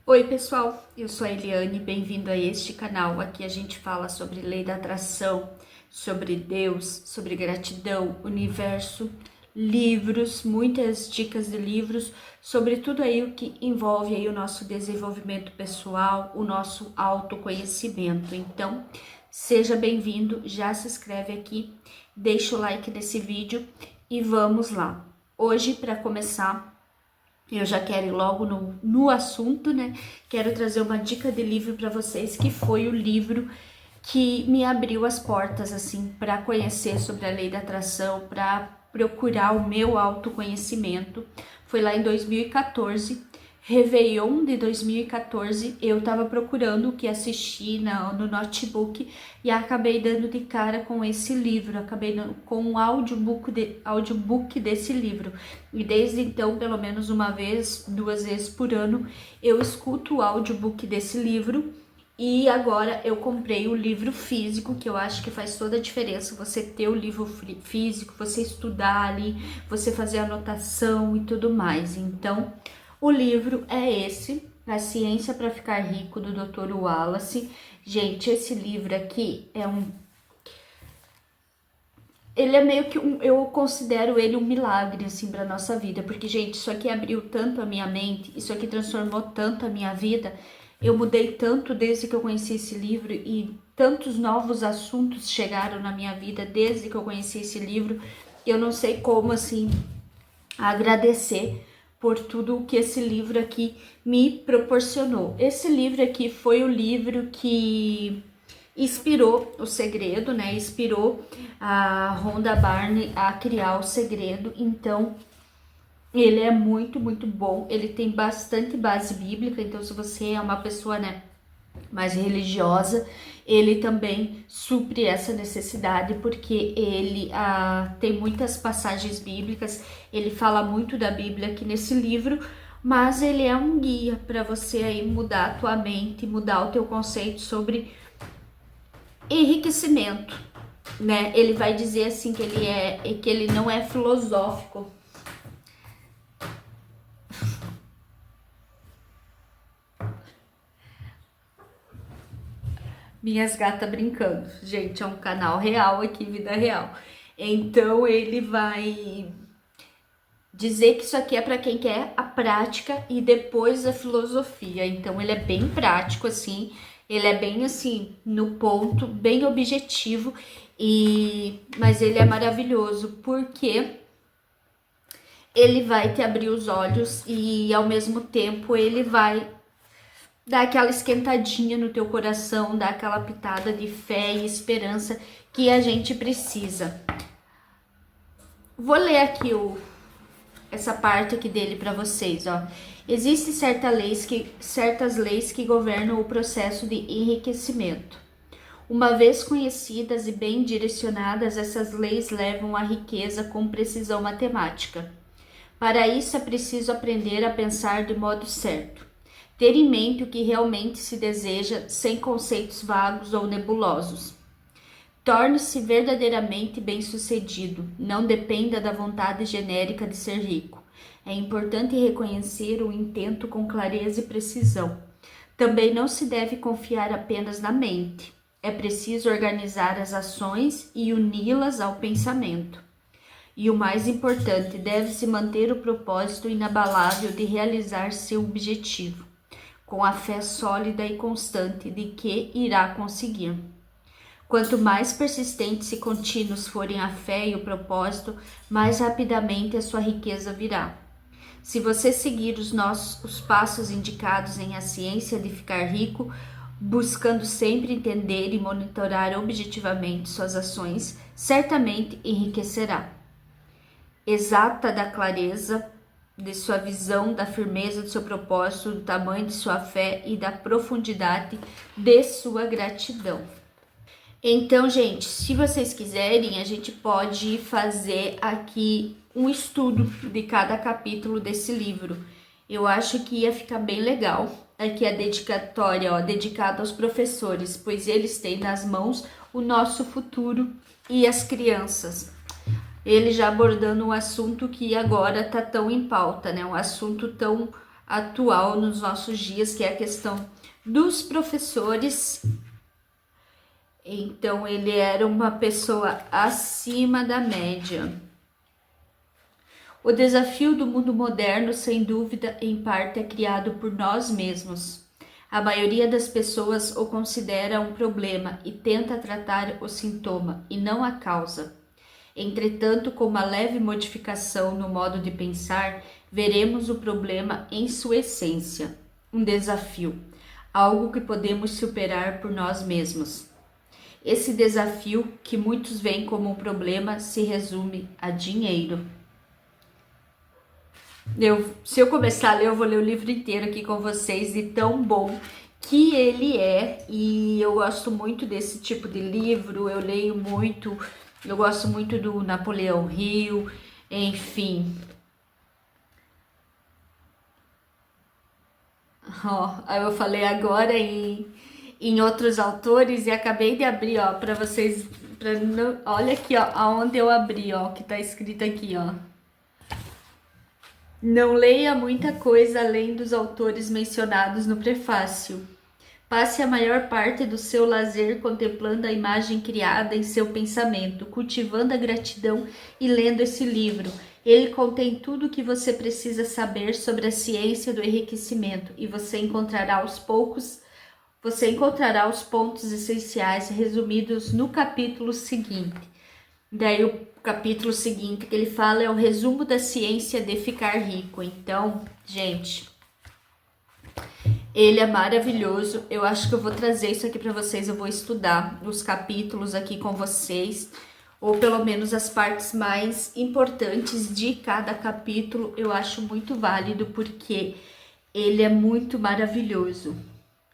Oi pessoal, eu sou a Eliane, bem-vindo a este canal. Aqui a gente fala sobre lei da atração, sobre Deus, sobre gratidão, universo, livros, muitas dicas de livros, sobre tudo aí o que envolve aí o nosso desenvolvimento pessoal, o nosso autoconhecimento. Então, seja bem-vindo, já se inscreve aqui, deixa o like nesse vídeo e vamos lá. Hoje, para começar, eu já quero ir logo no assunto, né? Quero trazer uma dica de livro para vocês, que foi o livro que me abriu as portas, assim, para conhecer sobre a lei da atração, para procurar o meu autoconhecimento. Foi lá em 2014, Réveillon de 2014, eu tava procurando o que assistir no notebook e acabei dando de cara com esse livro, acabei dando com um audiobook desse livro. E desde então, pelo menos uma vez, duas vezes por ano, eu escuto o audiobook desse livro. E agora eu comprei o livro físico, que eu acho que faz toda a diferença você ter o livro físico, você estudar ali, você fazer anotação e tudo mais. Então, o livro é esse, A Ciência para Ficar Rico, do Dr. Wallace. Gente, esse livro aqui ele é meio que eu considero ele um milagre, assim, para nossa vida. Porque, gente, isso aqui abriu tanto a minha mente, isso aqui transformou tanto a minha vida. Eu mudei tanto desde que eu conheci esse livro e tantos novos assuntos chegaram na minha vida desde que eu conheci esse livro. Eu não sei como, assim, agradecer por tudo que esse livro aqui me proporcionou. Esse livro aqui foi o livro que inspirou o segredo, né? Inspirou a Rhonda Byrne a criar o segredo. Então, ele é muito, muito bom. Ele tem bastante base bíblica. Então, se você é uma pessoa, né, mais religiosa, ele também supre essa necessidade, porque ele tem muitas passagens bíblicas, ele fala muito da Bíblia aqui nesse livro, mas ele é um guia para você aí mudar a tua mente, mudar o teu conceito sobre enriquecimento, né? Ele vai dizer assim que ele não é filosófico. Minhas gatas brincando. Gente, é um canal real aqui, vida real. Então ele vai dizer que isso aqui é para quem quer a prática e depois a filosofia. Então ele é bem prático assim, ele é bem assim no ponto, bem objetivo mas ele é maravilhoso porque ele vai te abrir os olhos e ao mesmo tempo ele vai dar aquela esquentadinha no teu coração, dar aquela pitada de fé e esperança que a gente precisa. Vou ler aqui essa parte aqui dele para vocês, ó. Existem certas leis que governam o processo de enriquecimento. Uma vez conhecidas e bem direcionadas, essas leis levam à riqueza com precisão matemática. Para isso é preciso aprender a pensar de modo certo. Ter em mente o que realmente se deseja, sem conceitos vagos ou nebulosos. Torne-se verdadeiramente bem-sucedido, não dependa da vontade genérica de ser rico. É importante reconhecer o intento com clareza e precisão. Também não se deve confiar apenas na mente. É preciso organizar as ações e uni-las ao pensamento. E o mais importante, deve-se manter o propósito inabalável de realizar seu objetivo, com a fé sólida e constante de que irá conseguir. Quanto mais persistentes e contínuos forem a fé e o propósito, mais rapidamente a sua riqueza virá. Se você seguir os passos indicados em A Ciência de Ficar Rico, buscando sempre entender e monitorar objetivamente suas ações, certamente enriquecerá. Exata da clareza de sua visão, da firmeza do seu propósito, do tamanho de sua fé e da profundidade de sua gratidão. Então, gente, se vocês quiserem, a gente pode fazer aqui um estudo de cada capítulo desse livro. Eu acho que ia ficar bem legal. Aqui a dedicatória, ó, dedicada aos professores, pois eles têm nas mãos o nosso futuro e as crianças. Ele já abordando um assunto que agora tá tão em pauta, né? Um assunto tão atual nos nossos dias, que é a questão dos professores. Então, ele era uma pessoa acima da média. O desafio do mundo moderno, sem dúvida, em parte é criado por nós mesmos. A maioria das pessoas o considera um problema e tenta tratar o sintoma e não a causa. Entretanto, com uma leve modificação no modo de pensar, veremos o problema em sua essência, um desafio, algo que podemos superar por nós mesmos. Esse desafio, que muitos veem como um problema, se resume a dinheiro. Se eu começar a ler, eu vou ler o livro inteiro aqui com vocês, de tão bom que ele é, e eu gosto muito desse tipo de livro, eu leio muito, eu gosto muito do Napoleão Hill, enfim. Ó, eu falei agora em outros autores e acabei de abrir, ó, para vocês, olha aqui, ó, aonde eu abri, ó, que tá escrito aqui, ó. Não leia muita coisa além dos autores mencionados no prefácio. Passe a maior parte do seu lazer contemplando a imagem criada em seu pensamento, cultivando a gratidão e lendo esse livro. Ele contém tudo o que você precisa saber sobre a ciência do enriquecimento e você encontrará os pontos essenciais resumidos no capítulo seguinte. Daí o capítulo seguinte que ele fala é o resumo da ciência de ficar rico. Então, gente, ele é maravilhoso. Eu acho que eu vou trazer isso aqui para vocês. Eu vou estudar os capítulos aqui com vocês, ou pelo menos as partes mais importantes de cada capítulo. Eu acho muito válido porque ele é muito maravilhoso.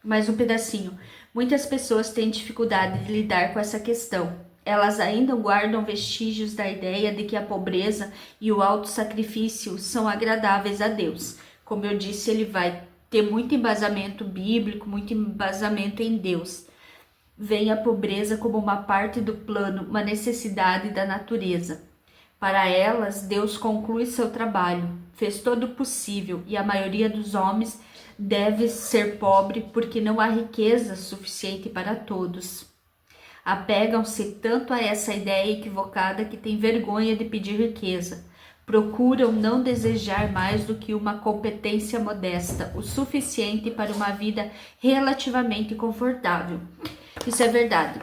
Mais um pedacinho. Muitas pessoas têm dificuldade de lidar com essa questão. Elas ainda guardam vestígios da ideia de que a pobreza e o autossacrifício são agradáveis a Deus. Como eu disse, ele vai ter muito embasamento bíblico, muito embasamento em Deus. Vem a pobreza como uma parte do plano, uma necessidade da natureza. Para elas, Deus conclui seu trabalho, fez todo o possível e a maioria dos homens deve ser pobre porque não há riqueza suficiente para todos. Apegam-se tanto a essa ideia equivocada que têm vergonha de pedir riqueza. Procuram não desejar mais do que uma competência modesta, o suficiente para uma vida relativamente confortável. Isso é verdade.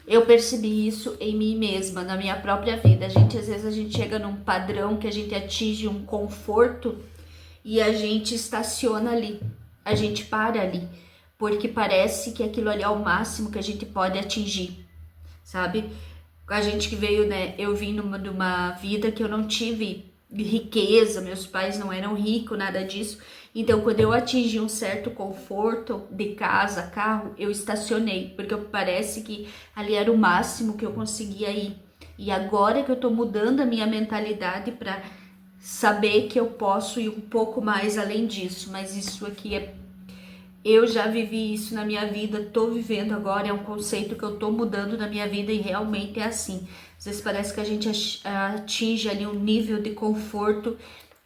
Eu percebi isso em mim mesma, na minha própria vida. Às vezes a gente chega num padrão que a gente atinge um conforto e a gente estaciona ali, a gente para ali, porque parece que aquilo ali é o máximo que a gente pode atingir, sabe? A gente que veio, né? Eu vim numa vida que eu não tive riqueza, meus pais não eram ricos, nada disso. Então, quando eu atingi um certo conforto de casa, carro, eu estacionei, porque parece que ali era o máximo que eu conseguia ir. E agora que eu tô mudando a minha mentalidade para saber que eu posso ir um pouco mais além disso, mas isso aqui eu já vivi isso na minha vida, tô vivendo agora, é um conceito que eu tô mudando na minha vida e realmente é assim. Às vezes parece que a gente atinge ali um nível de conforto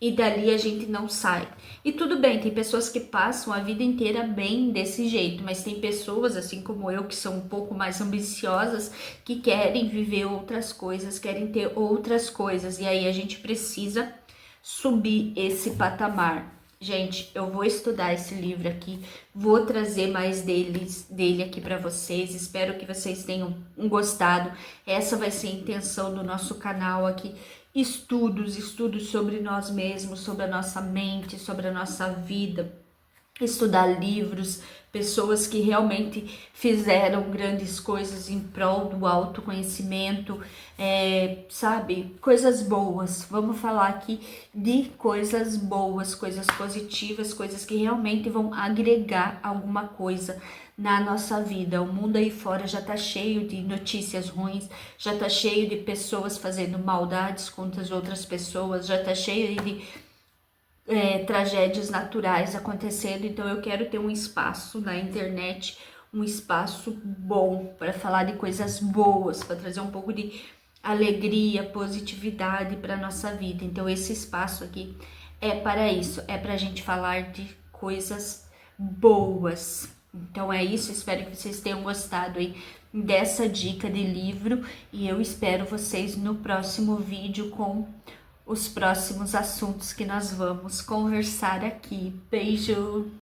e dali a gente não sai. E tudo bem, tem pessoas que passam a vida inteira bem desse jeito, mas tem pessoas, assim como eu, que são um pouco mais ambiciosas, que querem viver outras coisas, querem ter outras coisas, e aí a gente precisa subir esse patamar. Gente, eu vou estudar esse livro aqui, vou trazer mais dele aqui para vocês, espero que vocês tenham gostado. Essa vai ser a intenção do nosso canal aqui, estudos sobre nós mesmos, sobre a nossa mente, sobre a nossa vida, estudar livros, pessoas que realmente fizeram grandes coisas em prol do autoconhecimento, sabe, coisas boas. Vamos falar aqui de coisas boas, coisas positivas, coisas que realmente vão agregar alguma coisa na nossa vida. O mundo aí fora já tá cheio de notícias ruins, já tá cheio de pessoas fazendo maldades contra as outras pessoas, já tá cheio de tragédias naturais acontecendo. Então eu quero ter um espaço na internet, um espaço bom para falar de coisas boas, para trazer um pouco de alegria, positividade para nossa vida. Então esse espaço aqui é para isso, é para a gente falar de coisas boas. Então é isso, espero que vocês tenham gostado aí dessa dica de livro e eu espero vocês no próximo vídeo com os próximos assuntos que nós vamos conversar aqui. Beijo!